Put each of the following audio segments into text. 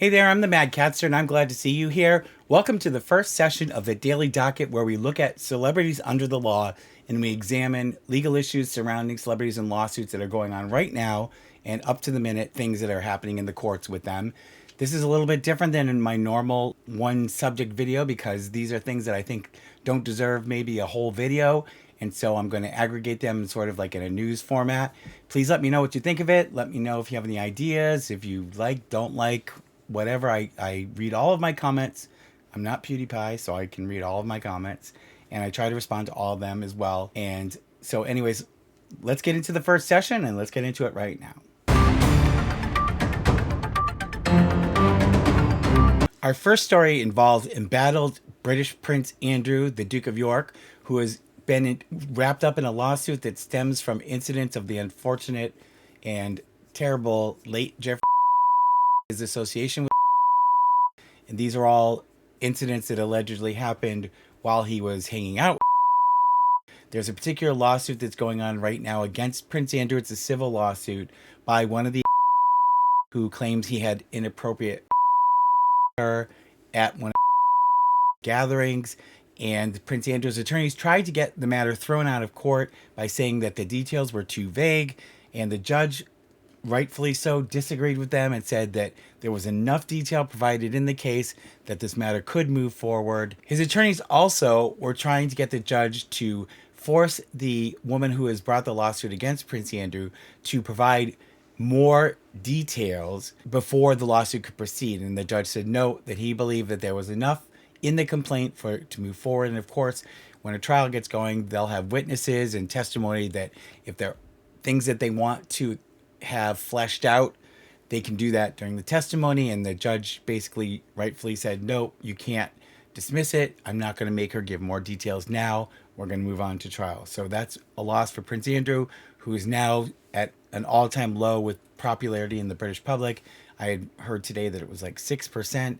Hey there, I'm the MadCatster, and I'm glad to see you here. Welcome to the first session of the Daily Docket, where we look at celebrities under the law and we examine legal issues surrounding celebrities and lawsuits that are going on right now and up to the minute things that are happening in the courts with them. This is a little bit different than in my normal one subject video because these are things that I think don't deserve maybe a whole video. And so I'm going to aggregate them sort of like in a news format. Please let me know what you think of it. Let me know if you have any ideas, if you like, don't like, whatever. I read all of my comments. I'm not PewDiePie, so I can read all of my comments. And I try to respond to all of them as well. And so, anyways, let's get into the first session and let's get into it right now. Our first story involves embattled British Prince Andrew, the Duke of York, who has been wrapped up in a lawsuit that stems from incidents of the unfortunate and terrible late Jeffrey, his association with, and these are all incidents that allegedly happened while he was hanging out. There's a particular lawsuit that's going on right now against Prince Andrew. It's a civil lawsuit by one of the who claims he had inappropriate at one of the gatherings, and Prince Andrew's attorneys tried to get the matter thrown out of court by saying that the details were too vague, and the judge, rightfully so, disagreed with them and said that there was enough detail provided in the case that this matter could move forward. His attorneys also were trying to get the judge to force the woman who has brought the lawsuit against Prince Andrew to provide more details before the lawsuit could proceed. And the judge said no, that he believed that there was enough in the complaint for it to move forward. And of course, when a trial gets going, they'll have witnesses and testimony that if there are things that they want to have fleshed out, they can do that during the testimony. And the judge basically rightfully said, no, you can't dismiss it. I'm not going to make her give more details now. We're going to move on to trial. So that's a loss for Prince Andrew, who is now at an all-time low with popularity in the British public. I had heard today that it was like 6%.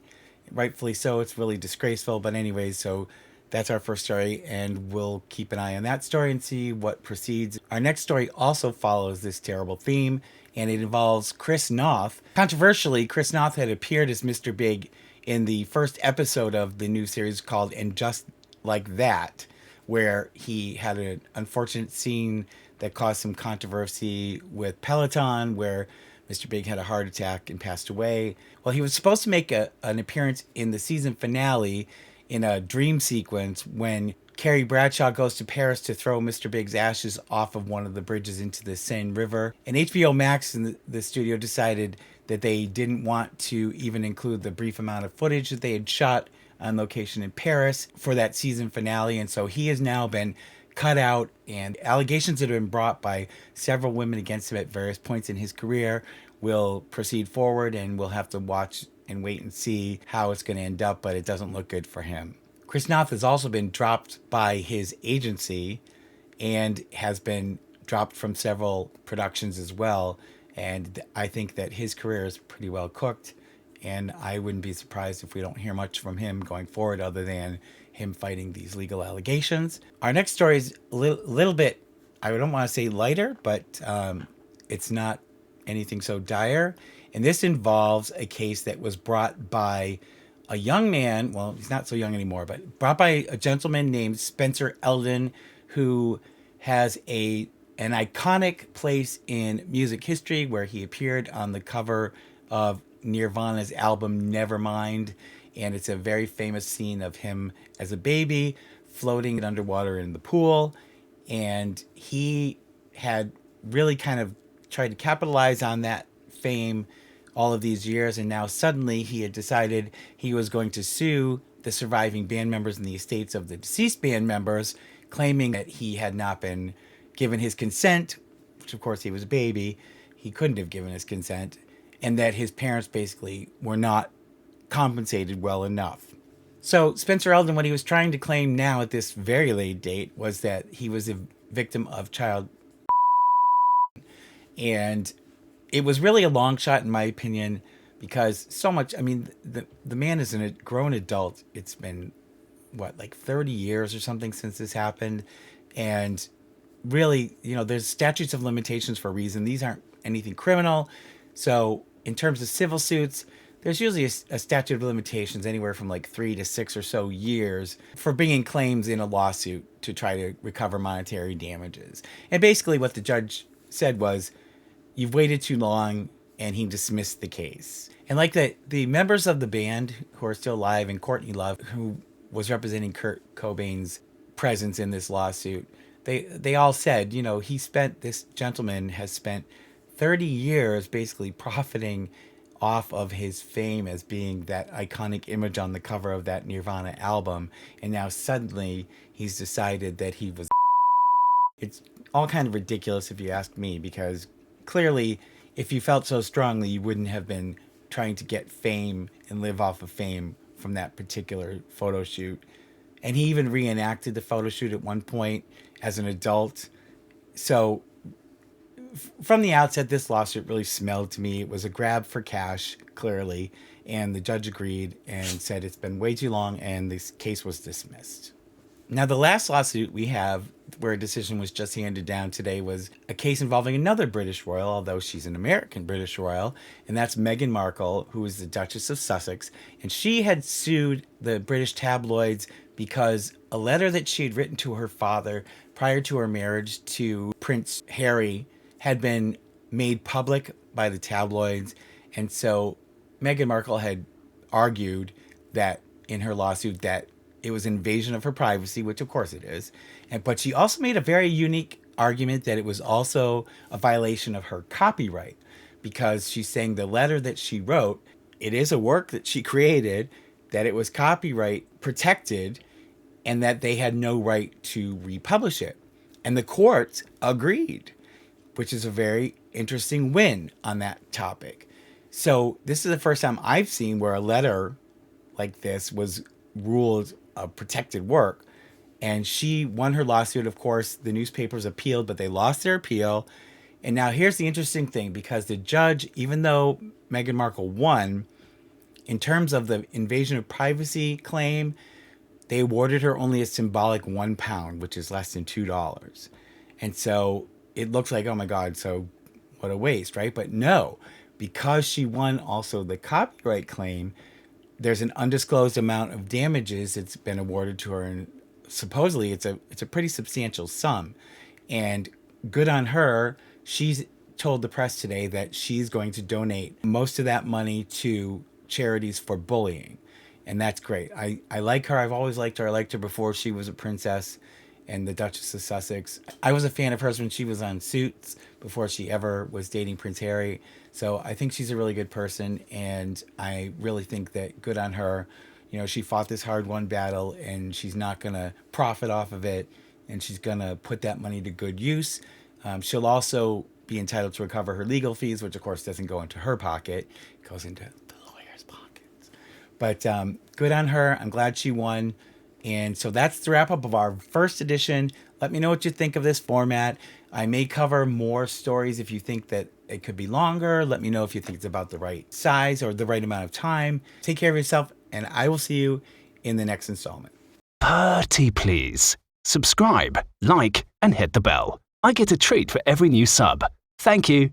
Rightfully so. It's really disgraceful. But anyways, so that's our first story, and we'll keep an eye on that story and see what proceeds. Our next story also follows this terrible theme, and it involves Chris Noth. Controversially, Chris Noth had appeared as Mr. Big in the first episode of the new series called And Just Like That, where he had an unfortunate scene that caused some controversy with Peloton, where Mr. Big had a heart attack and passed away. Well, he was supposed to make an appearance in the season finale in a dream sequence when Carrie Bradshaw goes to Paris to throw Mr. Big's ashes off of one of the bridges into the Seine River. And HBO Max and the studio decided that they didn't want to even include the brief amount of footage that they had shot on location in Paris for that season finale. And so he has now been cut out, and allegations that have been brought by several women against him at various points in his career will proceed forward, and we'll have to watch and wait and see how it's going to end up, but it doesn't look good for him. Chris Noth has also been dropped by his agency and has been dropped from several productions as well, and I think that his career is pretty well cooked, and I wouldn't be surprised if we don't hear much from him going forward other than him fighting these legal allegations. Our next story is a little bit, I don't want to say lighter, but it's not anything so dire. And this involves a case that was brought by a young man, well, he's not so young anymore, but brought by a gentleman named Spencer Eldon, who has an iconic place in music history where he appeared on the cover of Nirvana's album Nevermind. And it's a very famous scene of him as a baby floating underwater in the pool. And he had really kind of tried to capitalize on that fame all of these years. And now suddenly he had decided he was going to sue the surviving band members and the estates of the deceased band members, claiming that he had not been given his consent, which of course he was a baby. He couldn't have given his consent, and that his parents basically were not compensated well enough. So Spencer Eldon, what he was trying to claim now at this very late date was that he was a victim of child, and it was really a long shot in my opinion, because so much, I mean, the man is a grown adult. It's been what, like 30 years or something since this happened, and really, there's statutes of limitations for a reason. These aren't anything criminal. So in terms of civil suits, there's usually a statute of limitations anywhere from like 3 to 6 or so years for bringing claims in a lawsuit to try to recover monetary damages. And basically what the judge said was, you've waited too long, and he dismissed the case. And like the members of the band who are still alive, and Courtney Love, who was representing Kurt Cobain's presence in this lawsuit, they all said, this gentleman has spent 30 years basically profiting off of his fame as being that iconic image on the cover of that Nirvana album, and now suddenly he's decided that he was. It's all kind of ridiculous if you ask me, because clearly if you felt so strongly, you wouldn't have been trying to get fame and live off of fame from that particular photo shoot. And he even reenacted the photo shoot at one point as an adult. So from the outset, this lawsuit really smelled to me. It was a grab for cash, clearly, and the judge agreed and said it's been way too long, and this case was dismissed. Now, the last lawsuit we have, where a decision was just handed down today, was a case involving another British royal, although she's an American British royal, and that's Meghan Markle, who is the Duchess of Sussex. And she had sued the British tabloids because a letter that she had written to her father prior to her marriage to Prince Harry had been made public by the tabloids. And so Meghan Markle had argued that in her lawsuit that it was an invasion of her privacy, which of course it is. But she also made a very unique argument that it was also a violation of her copyright, because she's saying the letter that she wrote, it is a work that she created, that it was copyright protected, and that they had no right to republish it. And the courts agreed, which is a very interesting win on that topic. So this is the first time I've seen where a letter like this was ruled a protected work. And she won her lawsuit. Of course, the newspapers appealed, but they lost their appeal. And now here's the interesting thing, because the judge, even though Meghan Markle won, in terms of the invasion of privacy claim, they awarded her only a symbolic £1, which is less than $2. And so it looks like, oh my God, so what a waste, right? But no, because she won also the copyright claim, there's an undisclosed amount of damages that's been awarded to her, and supposedly it's a pretty substantial sum. And good on her. She's told the press today that she's going to donate most of that money to charities for bullying. And that's great. I like her. I've always liked her. I liked her before she was a princess and the Duchess of Sussex. I was a fan of hers when she was on Suits, before she ever was dating Prince Harry. So I think she's a really good person, and I really think that good on her. She fought this hard-won battle, and she's not going to profit off of it, and she's going to put that money to good use. She'll also be entitled to recover her legal fees, which of course doesn't go into her pocket. It goes into the lawyer's pockets. But good on her. I'm glad she won. And so that's the wrap up of our first edition. Let me know what you think of this format. I may cover more stories if you think that it could be longer. Let me know if you think it's about the right size or the right amount of time. Take care of yourself, and I will see you in the next installment. Pretty please. Subscribe, like, and hit the bell. I get a treat for every new sub. Thank you.